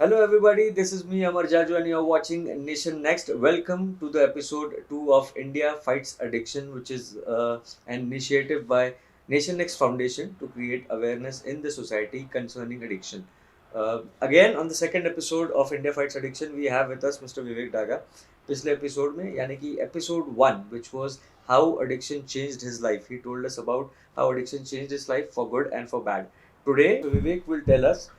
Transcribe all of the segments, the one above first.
Hello, everybody. This is me, Amar Jaju, and you're watching Nation Next. Welcome to the episode 2 of India Fights Addiction, which is an initiative by Nation Next Foundation to create awareness in the society concerning addiction. Again, on the second episode of India Fights Addiction, we have with us Mr. Vivek Daga. पिछले episode में यानी कि episode 1 which was how addiction changed his life. He told us about how addiction changed his life for good and for bad. Today, Vivek will tell us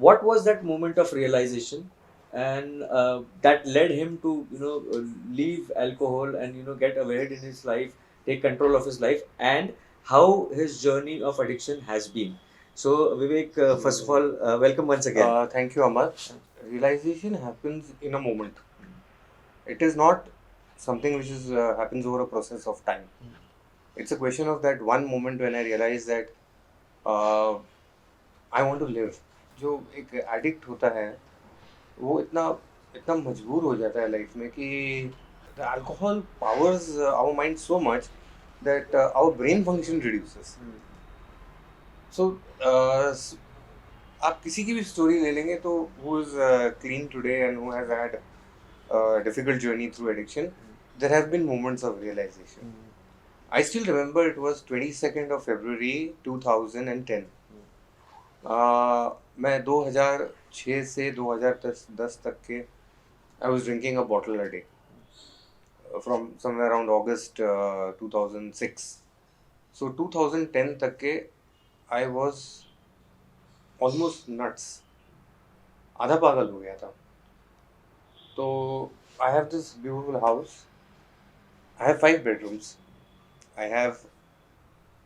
what was that moment of realization and that led him to leave alcohol and get ahead in his life, take control of his life, and how his journey of addiction has been. So Vivek, first of all, welcome once again. Thank you, Amar. Realization happens in a moment. It is not something which is happens over a process of time. It's a question of that one moment when I realize that uh, I want to live. जो एक addict होता है वो इतना इतना मजबूर हो जाता है लाइफ में कि the alcohol powers our mind so much that our brain function reduces. So आप किसी की भी स्टोरी ले लेंगे तो who is clean today and who has had a difficult journey through addiction, there have been moments of realization. I still remember it was 22nd of February 2010. मैं 2006 से 2010 तक के I was drinking a bottle a day from somewhere around August 2006. So 2010 तक के I was almost nuts. आधा पागल हो गया था. So I have this beautiful house. I have 5 bedrooms. I have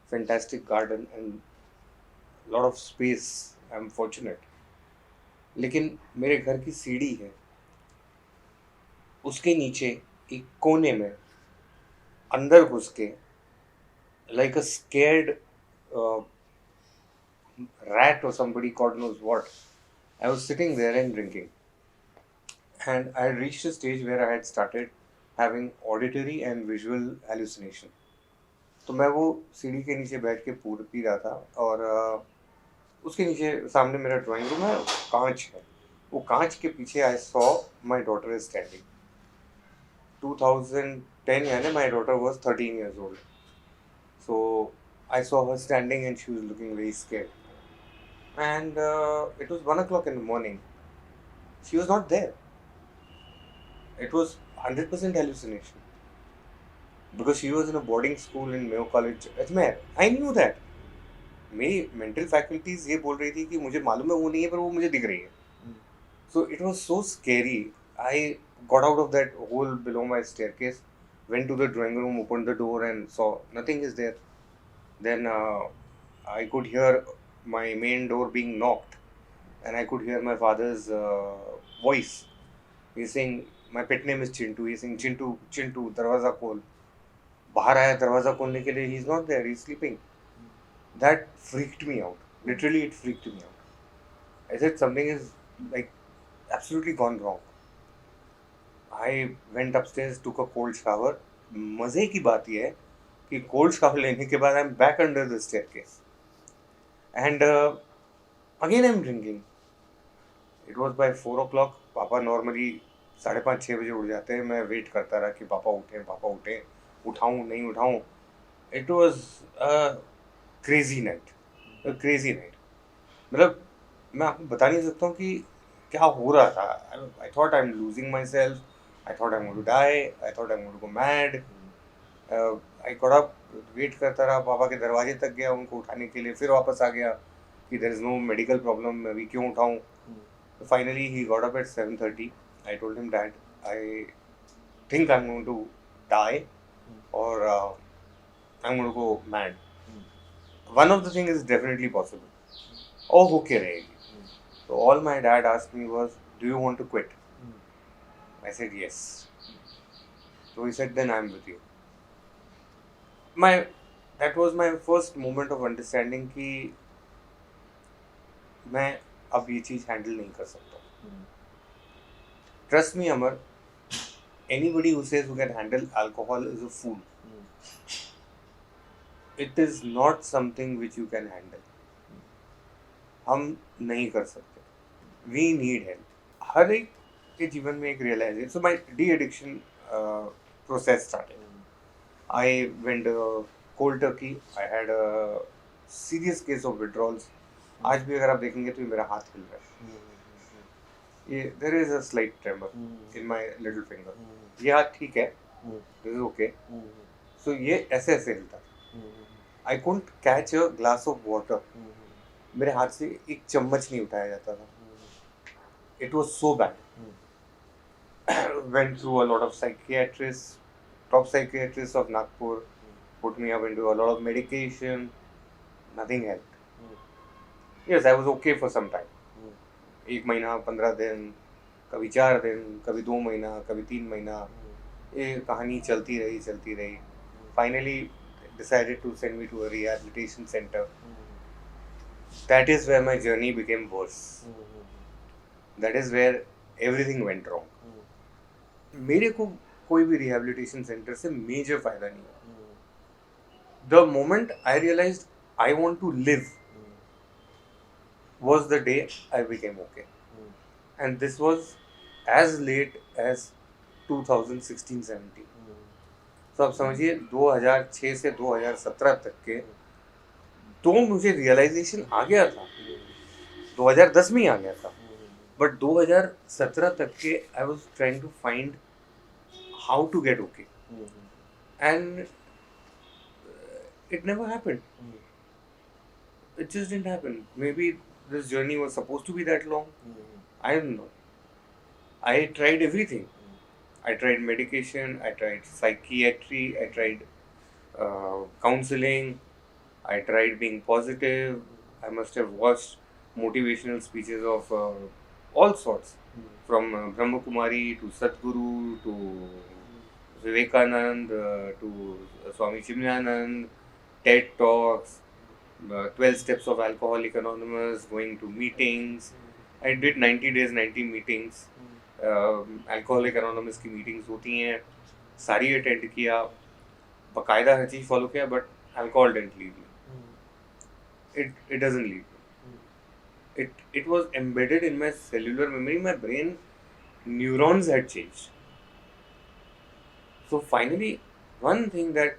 fantastic garden and lot of space. I'm fortunate. लेकिन मेरे घर की सीढ़ी है उसके नीचे एक कोने में अंदर घुस के like a scared rat or somebody God knows what, I was sitting there and drinking. And I had reached a stage where I had started having auditory and visual hallucination. तो मैं वो सीढ़ी के नीचे बैठ के पूर पी रहा था और उसके नीचे सामने मेरा ड्राइंग रूम है, कांच है. वो कांच के पीछे I saw my daughter is standing. 2010 यानी my daughter was 13 years old. So I saw her standing and she was looking very scared. And it was 1 o'clock in the morning. She was not there. It was 100% hallucination. Because she was in a boarding school in Mayo College, Ajmer. I knew that. मेरी mental faculties ये बोल रही थी कि मुझे मालूम है वो नहीं है पर वो मुझे दिख रही है. So it was so scary. I got out of that hole below my staircase, went to the drawing room, opened the door and saw nothing is there. Then I could hear my main door being knocked and I could hear my father's voice. He's saying, my pet name is Chintu. He's saying, Chintu, Chintu, darwaza khol. बाहर आया दरवाज़ा खोलने के लिए, he's not there, he's sleeping. That freaked me out. Literally, it freaked me out. I said something is like absolutely gone wrong. I went upstairs, took a cold shower. मज़े की बात यह है कि cold shower लेने के बाद I'm back under the staircase. And again I'm drinking. It was by 4 o'clock. पापा normally 5:30-6 बजे उठ जाते हैं. मैं वेट करता रहा कि पापा उठें, उठाऊँ नहीं उठाऊँ. It was a crazy night. A crazy night. मतलब मैं आपको बता नहीं सकता हूँ कि क्या हो रहा था. I thought I'm losing myself. I thought I'm going to die. I thought I'm going to go mad. I got up, wait करता रहा, पापा के दरवाजे तक गया उनको उठाने के लिए, फिर वापस आ गया कि there is no medical problem, मैं अभी क्यों उठाऊँ. Finally he got up at 7:30. I told him, Dad, I think I'm going to die or I'm going to go mad. One of the things is definitely possible. Oh, okay रहेगी. So all my dad asked me was, do you want to quit? I said yes. So he said, then I'm with you. That was my first moment of understanding कि मैं अब ये चीज़ handle नहीं कर सकता. Trust me, Amar, anybody who says who can handle alcohol is a fool. It is not something which you can handle. हम नहीं कर सकते. We need help. हर एक के जीवन में एक realisation. So my de addiction process started. I went cold turkey. I had a serious case of withdrawals. आज भी अगर आप देखेंगे तो ये मेरा हाथ हिल रहा है. ये there is a slight tremor in my little finger. ये हाथ ठीक है. This is okay. So ये ऐसे ऐसे हिलता है. I couldn't catch a glass of water. मेरे हाथ से एक चम्मच नहीं उठाया जाता था. It was so bad. Went through a lot of psychiatrists, top psychiatrists of Nagpur, put me up into a lot of medication. Nothing helped. Yes, I was okay for some time. 1 महीना, 15 दिन, कभी 4 दिन, कभी 2 महीना, कभी 3 महीना. ये कहानी चलती रही. Finally decided to send me to a rehabilitation center. That is where my journey became worse. That is where everything went wrong. मेरे को कोई भी रिहैबिलिटेशन सेंटर से मेजर फायदा नहीं हुआ. The moment I realised I want to live was the day I became okay. And this was as late as 2016-17. तो आप समझिए 2006 से 2017 तक के तो मुझे रियलाइजेशन आ गया था. 2010 में ही आ गया था. बट 2017 तक के I was trying to find how to get okay. And it never happened. It just didn't happen. Maybe this journey was supposed to be that long. I don't know. I tried everything. I tried medication, I tried psychiatry, I tried counseling, I tried being positive. I must have watched motivational speeches of all sorts, from Brahma Kumari to Sadhguru to Vivekanand to Swami Chimnyanand, TED Talks, 12 Steps of Alcoholic Anonymous, going to meetings. I did 90 days, 90 meetings. Alcoholic Anonymous की meetings होती हैं, सारी attend किया, बाकायदा हर चीज़ follow किया, but alcohol didn't leave me. It doesn't leave me. It was embedded in my cellular memory. My brain neurons had changed. So finally, one thing that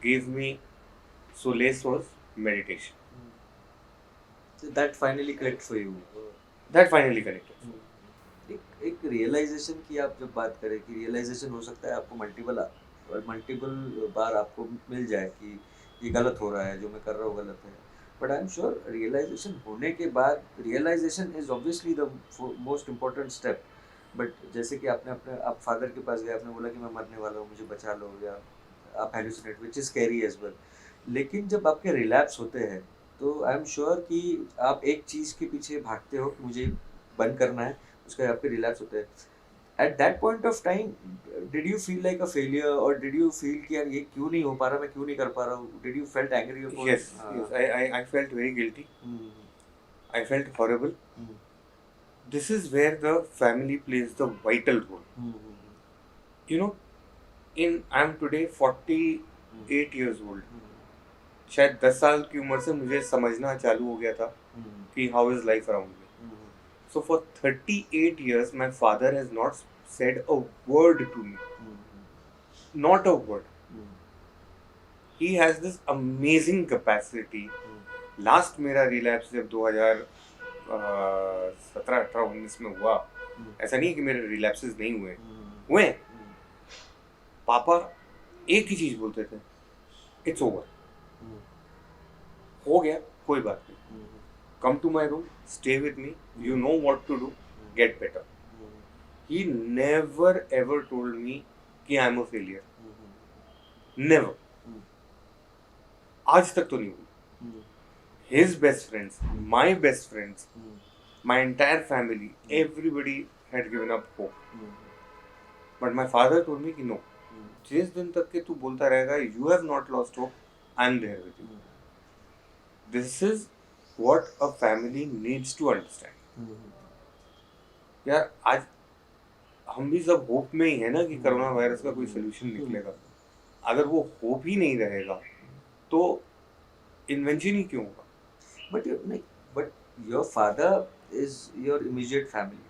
gave me solace was meditation. So that finally clicked for you. That finally connected. एक realisation की आप जब बात करें कि realisation हो सकता है आपको मल्टीपल बार आपको मिल जाए कि ये गलत हो रहा है, जो मैं कर रहा हूँ गलत है. But I am sure realisation होने के बाद realisation is obviously the most important step. But जैसे कि आप फादर के पास गए, आपने बोला कि मैं मरने वाला हूँ, मुझे बचा लो, या आप hallucinate, which is scary as well. लेकिन जब आपके रिलैप्स होते हैं तो आई एम श्योर कि आप एक चीज़ के पीछे भागते हो कि मुझे बंद करना है, उसके आपके रिलैप्स होते हैं. At that point of time did you feel like a failure, और डिड यू फील कि यार ये क्यों नहीं हो पा रहा, मैं क्यों नहीं कर पा रहा हूँ? Did you felt angry? Yes, I felt very guilty. I felt horrible. This is where the family plays the vital role. You know, I'm today 48 years old. शायद 10 साल की उम्र से मुझे समझना चालू हो गया था कि how is life around me. So for 38 years my father has not said a word to me. Not a word. He has this amazing capacity. Last मेरा रिलैप्स जब 2017, 18, 19 में हुआ, ऐसा नहीं कि मेरे रिलैप्सेस नहीं हुए. पापा एक ही चीज बोलते थे, इट्स ओवर, हो गया, कोई बात नहीं, come to my room, stay with me, you know what to do, get better. He never ever told me कि I am a failure. Never. आज तक तो नहीं हुई. His best friends, my best friends, my entire family, everybody had given up hope. But my father told me कि no, जिस दिन तक के तू बोलता रहेगा, you have not lost hope, I'm there with you. This is what a family needs to understand. यार आज हम भी सब होप में ही है ना कि कोरोना वायरस का कोई सोल्यूशन निकलेगा. अगर वो होप ही नहीं रहेगा तो इन्वेंशन ही क्यों होगा? But your father is your immediate family.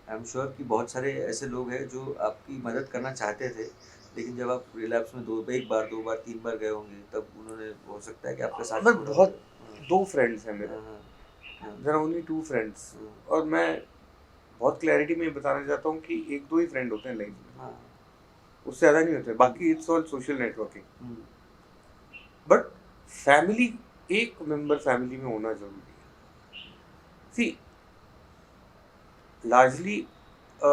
I am sure कि बहुत सारे ऐसे लोग हैं जो आपकी मदद करना चाहते थे, लेकिन जब आप रिलैप्स में एक बार, दो बार, तीन बार गए होंगे, तब उन्होंने हो सकता है कि आपका साथ मैं छोड़ा बहुत होगा। दो फ्रेंड्स हैं मेरे, हाँ, हाँ, हाँ, there are only two friends, हाँ, और मैं बहुत क्लैरिटी में बताना चाहता हूँ कि एक दो ही फ्रेंड होते हैं लाइफ में, हाँ, उससे ज़्यादा नहीं होते, बाकी it's all social networking. Hmm, but family, एक मेंबर फैमिली में होना जरूरी है। सी, largely a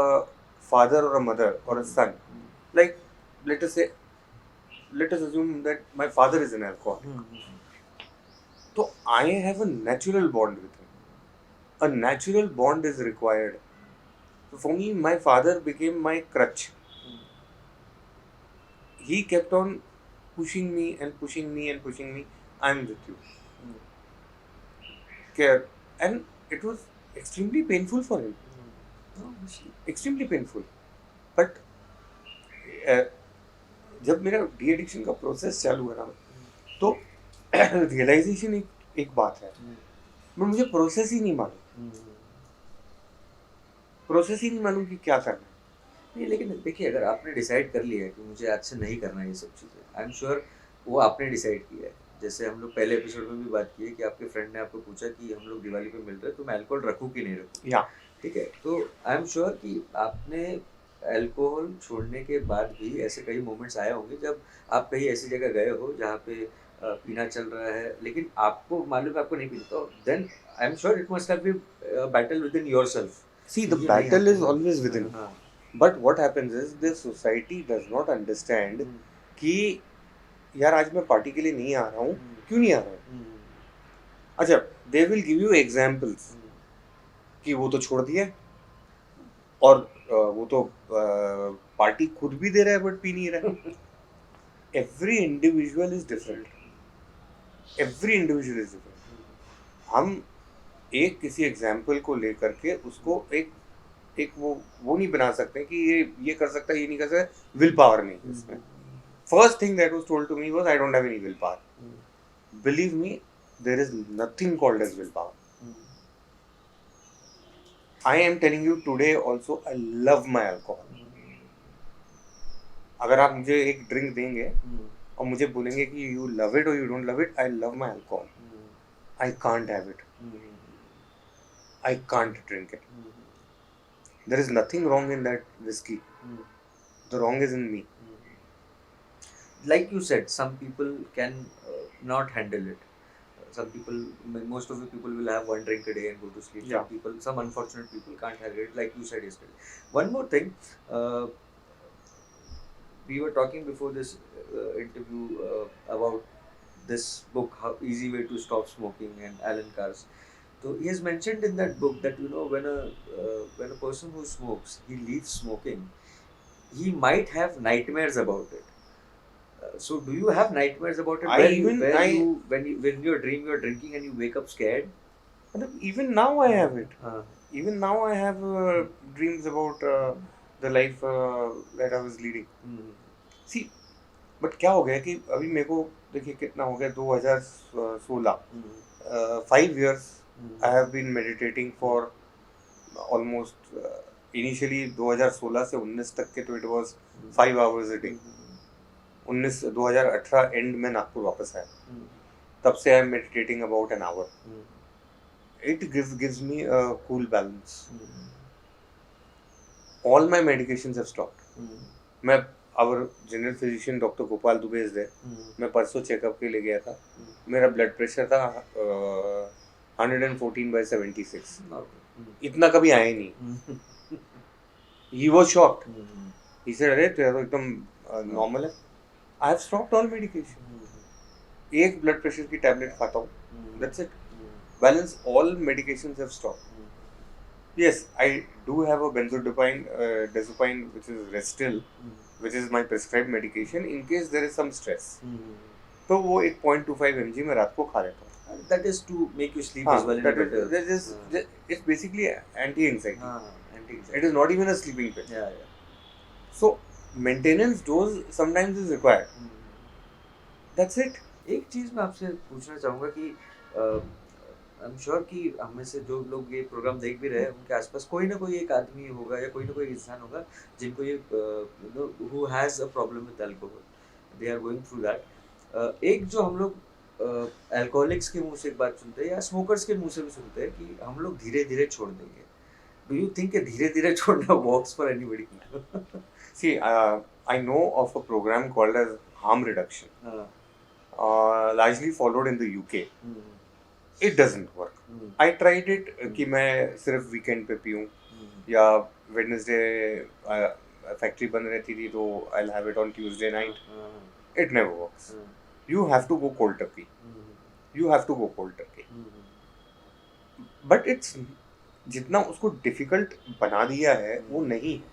father or a mother or a son, like let us say, let us assume that my father is an alcoholic, so I have a natural bond with him. A natural bond is required. So for me, my father became my crutch. He kept on pushing me and pushing me and pushing me. I'm with you. Care. And it was extremely painful for him. Extremely painful. But जब मेरा de addiction का process चालू हुआ ना, तो realisation एक बात है, बट मुझे प्रोसेस ही नहीं मालूम, प्रोसेस ही नहीं मालूम कि क्या करना है। नहीं, लेकिन देखिए, अगर आपने डिसाइड कर लिया है कि मुझे आज से नहीं करना ये सब चीज़ें, आई एम श्योर वो आपने डिसाइड किया है। जैसे हम लोग पहले एपिसोड में भी बात की है कि आपके फ्रेंड ने आपको पूछा कि हम लोग दिवाली पे मिल रहे हैं, तो मैं अल्कोहल रखूँ कि नहीं रखूँ। या ठीक है, तो आई एम श्योर कि आपने अल्कोहल छोड़ने के बाद भी ऐसे कई मोमेंट्स आए होंगे जब आप कहीं ऐसी जगह गए हो जहाँ पे पीना चल रहा है, लेकिन आपको मालूम है आपको नहीं पीना, तो then I am sure it must have been battle within yourself. See, the battle is always within, but what happens is this society does not understand कि यार आज मैं पार्टी के लिए नहीं आ रहा हूँ, क्यों नहीं आ रहा हूँ? अच्छा, they will give you examples कि वो तो छोड़ दिया और वो तो पार्टी खुद भी दे रहा है बट पी नहीं रहा है। Every individual is different, every individual is different. हम एक किसी एग्जाम्पल को लेकर के उसको एक एक वो नहीं बना सकते कि ये कर सकता है, ये नहीं कर सकता। विल पावर नहीं इसमें। First thing that was told to me was I don't have any will power. Believe me, there is nothing called as will power. I am telling you today also, I love my alcohol. अगर आप मुझे एक drink देंगे और मुझे बोलेंगे कि you love it or you don't love it, I love my alcohol. I can't have it. I can't drink it. There is nothing wrong in that whiskey. The wrong is in me. Like you said, some people can not handle it. Some people, most of the people will have one drink a day and go to sleep. Yeah. Some unfortunate people can't handle it, like you said yesterday. One more thing, we were talking before this interview about this book, How Easy Way to Stop Smoking, and Alan Carr's. So he has mentioned in that book that when a person who smokes, he leaves smoking, he might have nightmares about it. So do you have nightmares about it? When you're dreaming, you're drinking and you wake up scared? Even now I have it. Even now I have dreams about the life that I was leading. See, but क्या हो गया कि अभी मेरे को देखिए कितना हो गया, 2016, 5 years I have been meditating for almost initially 2016 से 19 तक के, तो it was 5 hours a day. 2018 end में नागपुर वापस आया, तब से I am meditating about an hour. It gives me a cool balance. All my medications have stopped. मैं our general physician doctor Gopal Dubey is there. मैं परसों चेकअप के लिए गया था. मेरा ब्लड प्रेशर था 114/76. इतना कभी आया ही नहीं. He was shocked. He said अरे तेरा तो एकदम नॉर्मल है. I have stopped all medication. एक ब्लड प्रेशर की टैबलेट खाता हूँ. That's it. Balance, all medications have stopped. Yes, I do have a benzodiazepine, which is Restil, which is my prescribed medication in case there is some stress. तो वो 1.25 mg में रात को खा लेता हूँ. That is to make you sleep as well. It's basically anti-anxiety. It is not even a sleeping pill. So maintenance dose sometimes is required. That's it. एक चीज़ मैं आपसे पूछना चाहूँगा कि आई एम श्योर कि हम में से जो लोग ये प्रोग्राम देख भी रहे हैं उनके आसपास कोई ना कोई एक आदमी होगा या कोई ना कोई इंसान होगा जिनको ये who has a problem with alcohol, they are going through that. एक जो हम लोग अल्कोहलिक्स के मुंह से एक बात सुनते हैं या स्मोकर्स के मुंह से भी सुनते हैं कि हम लोग धीरे धीरे छोड़ देंगे। डू यू थिंक धीरे धीरे छोड़ना works for anybody? See, I know of a program called as harm reduction, हाँ। largely followed in the UK. Hmm, It doesn't work. Hmm, I tried it कि मैं सिर्फ वीकेंड पे पीऊँ या वेडनेसडे फैक्ट्री बंद रहती थी तो I'll have it on Tuesday night. It never works. You have to go cold turkey. You have to go cold turkey. But it's जितना उसको डिफिकल्ट बना दिया है वो नहीं है।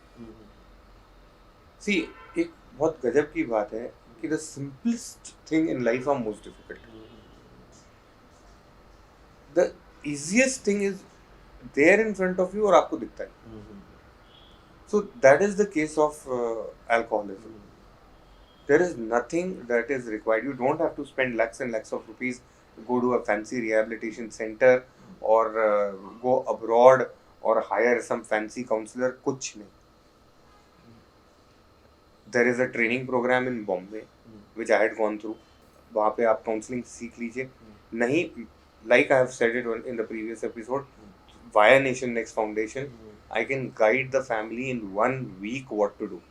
सी एक बहुत गजब की बात है कि the simplest thing in life are most difficult. The easiest thing is there in front of you और आपको दिखता है। So that is the case of alcoholism. There is nothing that is required. You don't have to spend lakhs and lakhs of rupees to go to a fancy rehabilitation center or go abroad or hire some fancy counselor. कुछ नहीं. There is a training program in Bombay which I had gone through. वहाँ पे आप counselling सीख लीजिए। नहीं, like I have said it in the previous episode, via Nation Next Foundation, I can guide the family in 1 week what to do.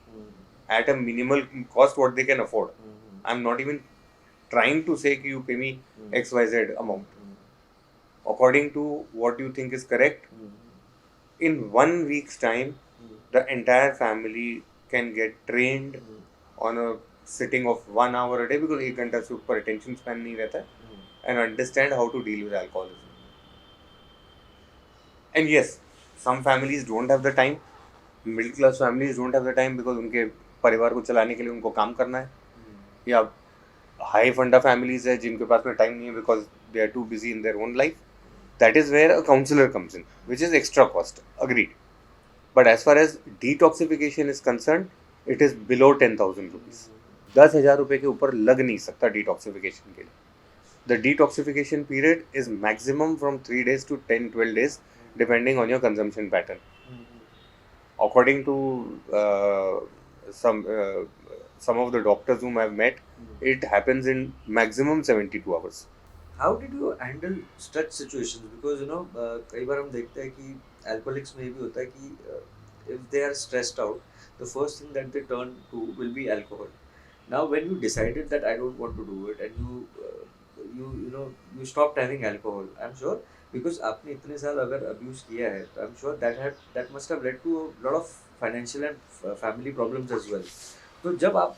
At a minimal cost what they can afford. I'm not even trying to say कि you pay me XYZ amount. According to what you think is correct, in 1 week's time, the entire family can get trained on a sitting of 1 hour a day because 1 घंटा से ऊपर attention span नहीं रहता है, and understand how to deal with alcoholism. And yes, some families don't have the time. Middle class families don't have the time because उनके परिवार को चलाने के लिए उनको काम करना है, या हाई फंडा फैमिलीज है जिनके पास में टाइम नहीं है because they are too busy in their own life. That is where a counsellor comes in which is extra cost, agreed. But as far as detoxification is concern, it is below 10,000 rupees. 10,000 रुपये के ऊपर लग नहीं सकता detoxification के लिए. The detoxification period is maximum from 3 days to 10-12 days depending on your consumption pattern. According to some of the doctors whom I've met, it happens in maximum 72 hours. How did you handle such situations? Because कई बार हम देखते हैं कि alcoholics में ये भी होता है कि if they are stressed out, the first thing that they turn to will be alcohol. Now, when you decided that I don't want to do it, and you stopped having alcohol, I'm sure because आपने इतने साल अगर abuse किया है, तो I'm sure that must have led to a lot of financial and family problems as well. तो जब आप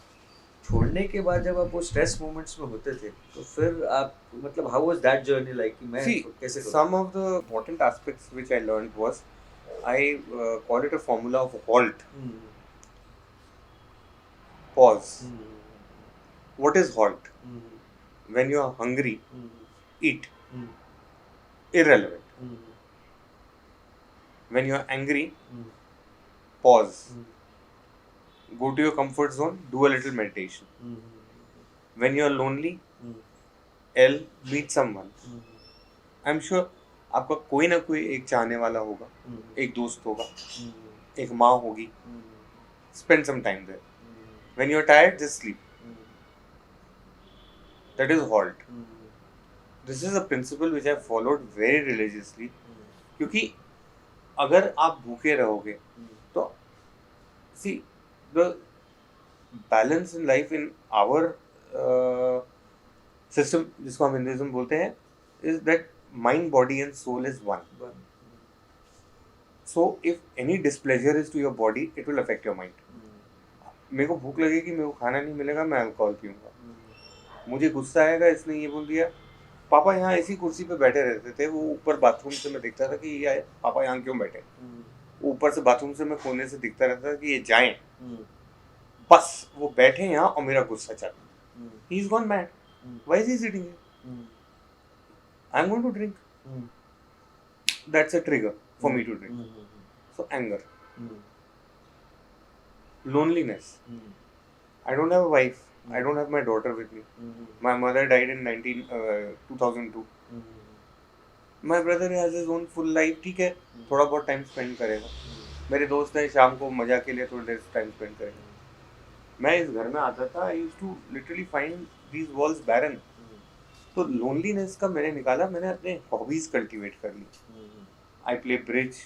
छोड़ने के बाद जब आप वो स्ट्रेस मोमेंट्स में होते थे तो फिर आप मतलब how was that journey like कि मैं कैसे करूं? Some of the important aspects which I learned was I call it a formula of halt. Pause. What is halt? When you are hungry, eat. Irrelevant. When you are angry, pause. Go to your comfort zone, do a little meditation. When you are lonely, meet someone. I'm sure आपका कोई ना कोई एक चाहने वाला होगा, एक दोस्त होगा, एक माँ होगी. Spend some time there. When you are tired, just sleep. That is halt. This is a principle which I followed very religiously. क्योंकि अगर आप भूखे रहोगे तो see the balance in life in our system, जिसको हम हिंदुइज्म बोलते हैं, is that mind, body and soul is one. So if any displeasure is to your body, it will affect your mind. मेरे को भूख लगेगी, मेरे को खाना नहीं मिलेगा, मैं अल्कोहल पीऊंगा. मुझे गुस्सा आएगा, इसने ये बोल दिया. पापा यहाँ ऐसी कुर्सी पे बैठे रहते थे, वो ऊपर बाथरूम से मैं दिखता था कि ये पापा यहाँ क्यों बैठे. ऊपर से बाथरूम से मैं कोने से दिखता रहता था कि ये जाएं, बस वो बैठे यहाँ और मेरा गुस्सा चल. He is gone mad. Why is he sitting here? I am going to drink. That's a trigger for me to drink. So anger, loneliness. I don't have a wife. I don't have my daughter with me. My mother died in 2002. My brother has his own full life, ठीक है, थोड़ा बहुत time spend करेगा। मेरे दोस्त हैं, शाम को मजा के लिए थोड़ी देर टाइम स्पेंड करेंगे। मैं इस घर में आता था, I used to literally find these walls barren. तो लोनलीनेस का मैंने निकाला, मैंने अपने हॉबीज कल्टीवेट कर ली। I play bridge,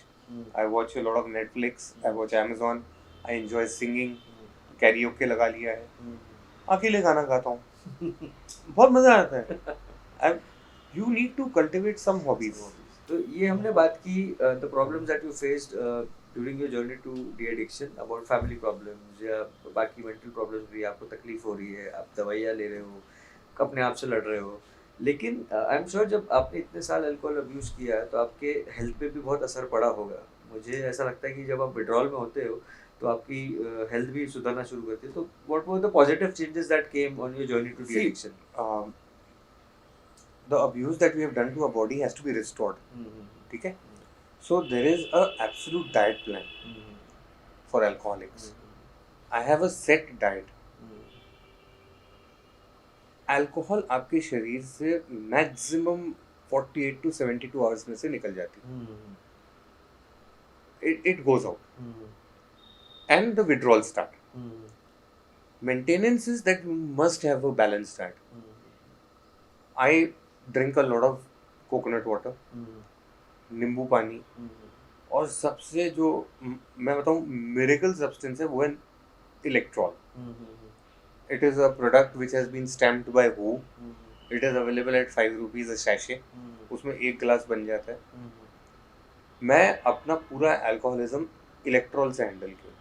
I watch a lot of Netflix, I watch Amazon, I enjoy singing, karaoke लगा लिया है, अकेले गाना गाता हूँ, बहुत मजा आता है। You need to cultivate some hobbies. तो ये हमने बात की the problems that you faced during your journey to de addiction, about family problems या बाकी मेंटल प्रॉब्लम्स भी, आपको तकलीफ हो रही है, आप दवाइयाँ ले रहे हो, अपने आप से लड़ रहे हो। लेकिन आई एम श्योर जब आपने इतने साल अल्कोहल अब्यूज़ किया है तो आपके हेल्थ पे भी बहुत असर पड़ा होगा। मुझे ऐसा लगता है कि जब आप विड्रॉल में होते हो तो आपकी हेल्थ भी सुधरना शुरू करती है। तो what were the positive changes that came on your journey to de addiction? The abuse that we have done to our body has to be restored. ठीक है? So there is a absolute diet plan for alcoholics. I have a set diet. Alcohol आपके शरीर से maximum 48 to 72 hours में से निकल जाती है. It goes out. And the withdrawal start. Maintenance is that you must have a balanced diet. I drink a lot of coconut water, नींबू पानी, और सबसे जो मैं बताऊँ मिरेकल सब्सटेंस है वो है Electral. It is a product which has been stamped by WHO. It is available at 5 rupees a sachet. उसमें एक गिलास बन जाता है. मैं अपना पूरा अल्कोहलिज्म इलेक्ट्रॉल से हैंडल किया.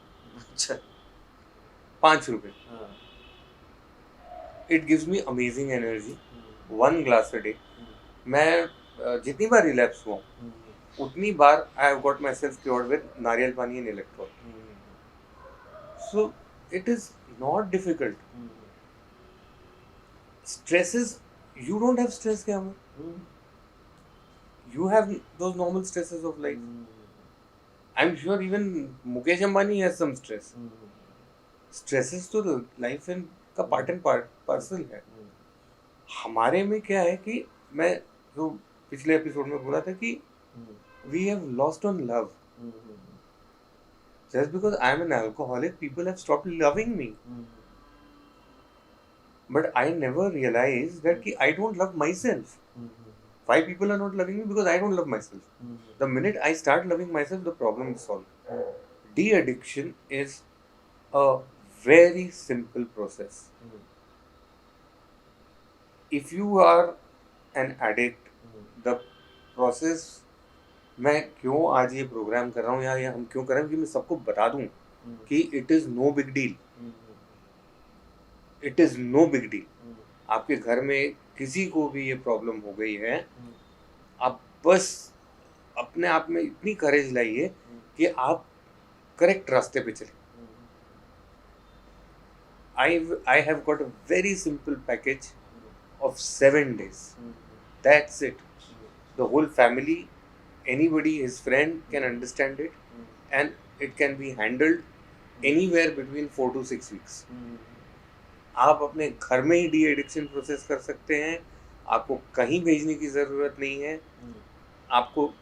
अच्छा, 5 रुपए. It gives me amazing energy. 1 glass a day. मैं जितनी बार रिलैप्स हुआ उतनी बार I have got myself cured with नारियल पानी and electrol. So it is not difficult. Stress is, you don't have stress क्या में? You have those normal stresses of life. I'm sure even Mukesh Ambani has some stress. Stresses तो life का part and parcel है. हमारे में क्या है कि मैं जो पिछले एपिसोड में बोला था कि we have lost on love. Just because I am an alcoholic, people have stopped loving me. But I never realized that कि I don't love myself. Why people are not loving me? Because I don't love myself. The minute I start loving myself, the problem is solved. De-addiction is a very simple process. If you are an addict, the process, मैं क्यों आज ये programme कर रहा हूँ या हम क्यों कर रहे हैं कि मैं सबको बता दूँ कि it is no big deal. It is no big deal. आपके घर में किसी को भी ये प्रॉब्लम हो गई है, आप बस अपने आप में इतनी करेज लाइए कि आप करेक्ट रास्ते पे चलें. I have got a very simple package of 7 days. That's it. The whole family, anybody, his friend can understand it, and it can be handled anywhere between 4 to 6 weeks. आप अपने घर में ही डी एडिक्शन प्रोसेस कर सकते हैं. आपको कहीं भेजने की ज़रूरत नहीं है. आपको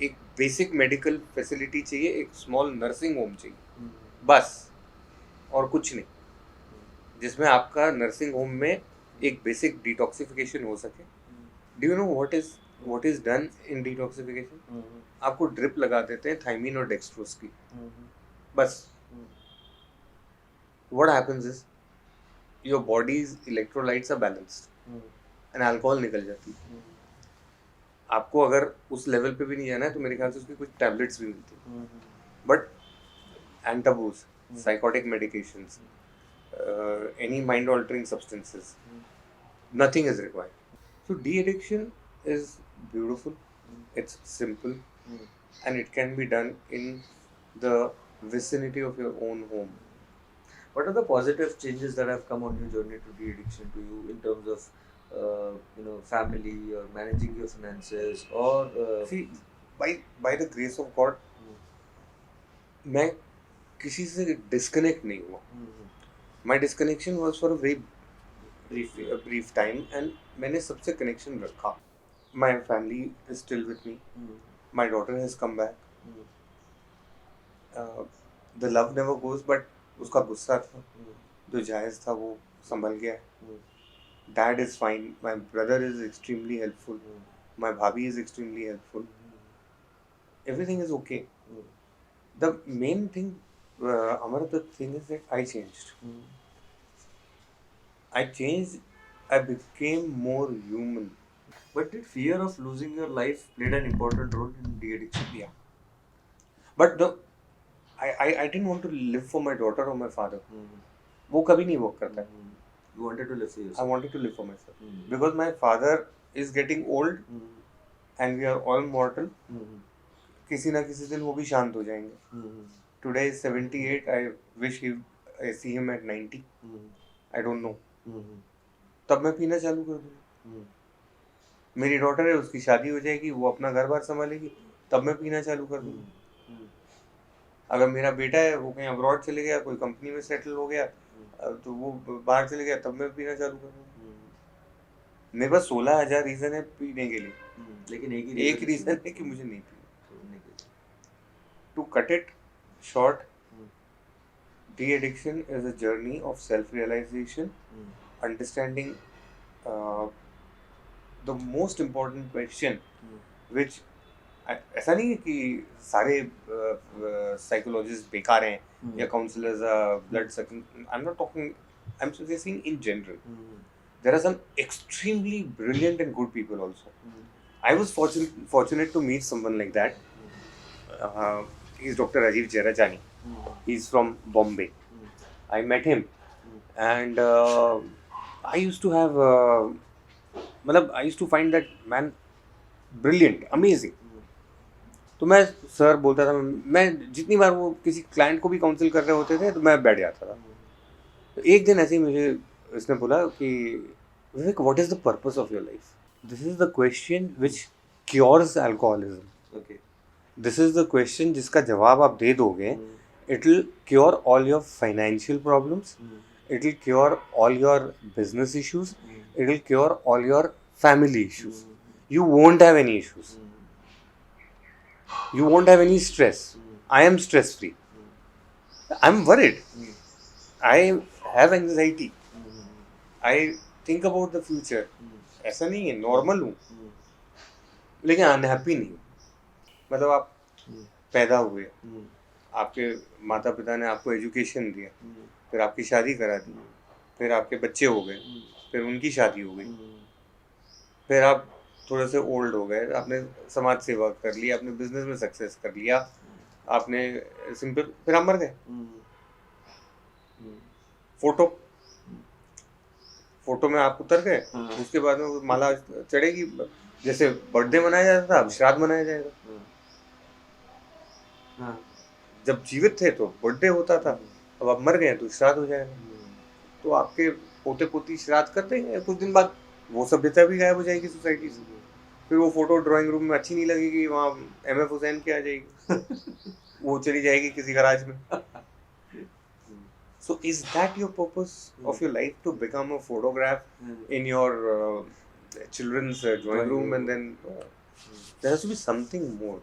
एक बेसिक मेडिकल फैसिलिटी चाहिए, एक स्मॉल नर्सिंग होम चाहिए, बस, और कुछ नहीं, जिसमें आपका नर्सिंग होम में एक बेसिक डिटॉक्सिफिकेशन हो सके. Do you know what is done in detoxification? आपको ड्रिप लगा देते हैं थाइमीन और डेक्सट्रोज की, बस. What happens is your body's electrolytes are balanced and alcohol निकल जाती है. आपको अगर उस लेवल पे भी नहीं जाना है तो मेरे ख्याल से उसकी कुछ टैबलेट्स भी मिलती हैं, but Antabuse, psychotic medications, any mind altering substances, nothing is required. So de-addiction is beautiful, it's simple, and it can be done in the vicinity of your own home. What are the positive changes that have come on your journey to de-addiction to you in terms of family or managing your finances or See, by the grace of God, मैं किसी से disconnect नहीं हुआ. My disconnection was for a very brief time, and मैंने सबसे connection रखा. my family is still with me. My daughter has come back. The love never goes, but उसका गुस्सा था जो जायज़ था वो संभल गया है. Dad is fine. My brother is extremely helpful. My bhabhi is extremely helpful. Everything is okay. The main thing, Amar, the thing is that I changed. I changed. I became more human. But did fear of losing your life played an important role in de-addiction? Yeah. But I didn't want to live for my daughter or my father. वो कभी नहीं work करता है. You wanted to live for I yourself. wanted to live for myself. Because my father is getting old and we are all mortal. किसी ना किसी दिन वो भी शांत हो जाएंगे. Today is 78. I wish I see him at 90. I don't know. तब मैं पीना चालू कर दूँगा. मेरी डॉटर है, उसकी शादी हो जाएगी, वो अपना घर बार संभालेगी, तब मैं पीना चालू कर दूँगा. अगर मेरा बेटा है, वो कहीं अब्रॉड चले गया, कोई कंपनी में सेटल हो गया, तो वो बाहर चले गया, तब मैं पीना चालू कर दूँगा. मेरे पास 16,000 रीज़न है पीने के लिए, लेकिन एक रीज़न है कि मुझे नहीं पीना. To cut it short, de-addiction is a journey of self-realization, understanding the most important question, which ऐसा नहीं है कि सारे साइकोलॉजिस्ट बेकार हैं या counsellors blood sucking. I am not talking, I am suggesting in general. There are some extremely brilliant and good people also. I was fortunate to meet someone like that. He's Dr. Rajiv Jerajani. He's from Bombay. I met him, and I used to have, I used to find that man brilliant, amazing. तो मैं sir बोलता था. मैं जितनी बार वो किसी client को भी काउंसिल कर रहे होते थे तो मैं बैठ जाता था. तो एक दिन ऐसे ही मुझे इसने बोला कि Vivek, what is the purpose of your life? This is the question which cures alcoholism. Okay. This is the question जिसका जवाब आप दे दोगे, it will cure all your financial problems, it will cure all your business issues, it will cure all your family issues. You won't have any issues. You won't have any stress. I am stress free. I'm worried. I have anxiety. I think about the future. ऐसा नहीं है, normal हूँ, लेकिन unhappy नहीं हूँ. मतलब आप पैदा हुए, आपके माता पिता ने आपको एजुकेशन दिया, फिर आपकी शादी करा दी, फिर आपके बच्चे हो गए, फिर उनकी शादी हो गई, फिर आप थोड़े से ओल्ड हो गए, आपने समाज सेवा कर ली, आपने बिजनेस में सक्सेस कर लिया, आपने सिंपल, फिर आप मर गए. फोटो में आप उतर गए. उसके बाद में माला चढ़ेगी. जैसे बर्थडे मनाया जाता था, अब श्राद्ध मनाया जाएगा. जब जीवित थे तो बर्थडे होता था, अब आप मर गए तो श्राद्ध हो जाएगा. तो आपके पोते पोती श्राद्ध कर देंगे, कुछ दिन बाद वो सभ्यता भी गायब हो जाएगी सोसाइटी से. फिर वो फोटो ड्राइंग रूम में अच्छी नहीं लगेगी, वहाँ MF हुसैन की आ जाएगी. वो चली जाएगी किसी गराज में. So is that your purpose of your life, to become a photograph in your children's drawing room, and then there has to be something more.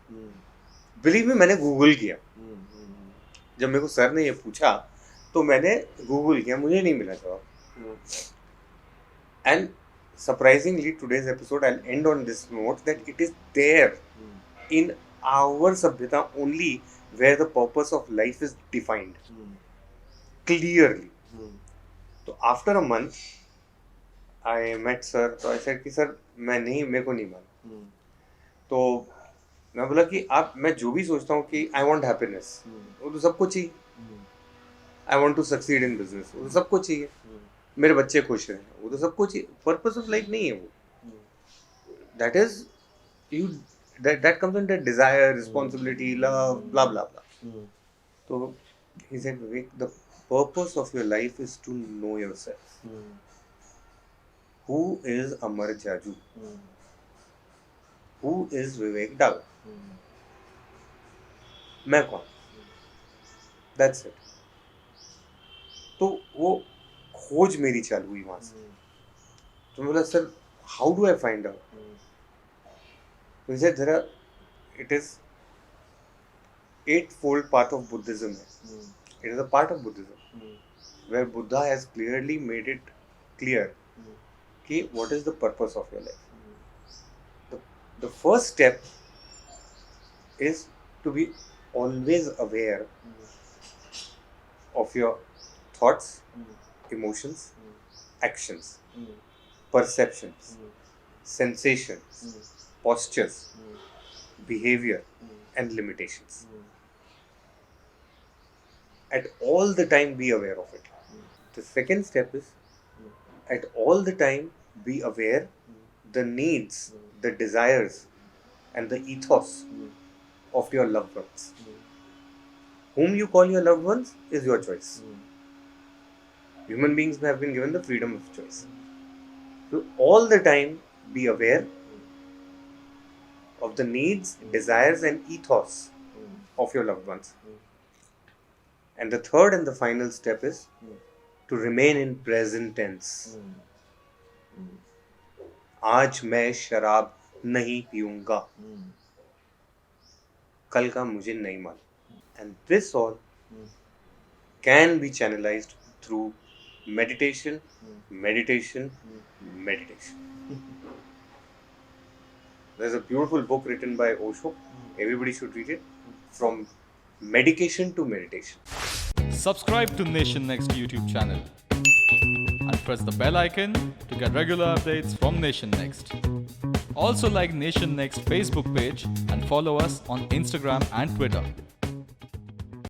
Believe me, मैंने गूगल किया. जब मेरे को सर ने ये पूछा तो मैंने गूगल किया, मुझे नहीं मिला जवाब. And surprisingly, today's episode, I'll end on this note, that it is there in our Sabhyata only where the purpose of life is defined clearly. So after a month, I met sir. So I said कि sir मैं नहीं, मेरे को नहीं माना. तो मैं बोला कि आप, मैं जो भी सोचता हूँ कि I want happiness, वो तो सबको चाहिए. I want to succeed in business, वो तो सबको चाहिए. मेरे बच्चे खुश हैं, वो तो सबको चाहिए. पर्पस ऑफ लाइफ नहीं है वो. That is you, that comes under desire, responsibility, love, blah blah blah. तो he said, Vivek, the purpose of your life is to know yourself. Who is Amar Jaju? Who is Vivek Dagar? मैं कौन? That's it. तो वो खोज मेरी चालू हुई वहां से. तो मैं बोला, sir how do I find out? He said it is eightfold path of Buddhism. It is a part of Buddhism where Buddha has clearly made it clear कि what is the purpose of your life. The first step is to be always aware of your thoughts, emotions, actions, perceptions, sensations, postures, behavior, and limitations. At all the time, be aware of it. The second step is at all the time be aware the needs, the desires, and the ethos of your loved ones. Whom you call your loved ones is your choice. Human beings have been given the freedom of choice. So all the time be aware of the needs, desires, and ethos of your loved ones. And the third and the final step is to remain in present tense. आज मैं शराब नहीं पीऊंगा, कल का मुझे नहीं मालूम. And this all can be channelized through meditation, meditation, meditation. There's a beautiful book written by Osho. Everybody should read it. From medication to meditation. Subscribe to Nation Next YouTube channel and press the bell icon to get regular updates from Nation Next. Also like Nation Next Facebook page and follow us on Instagram and Twitter.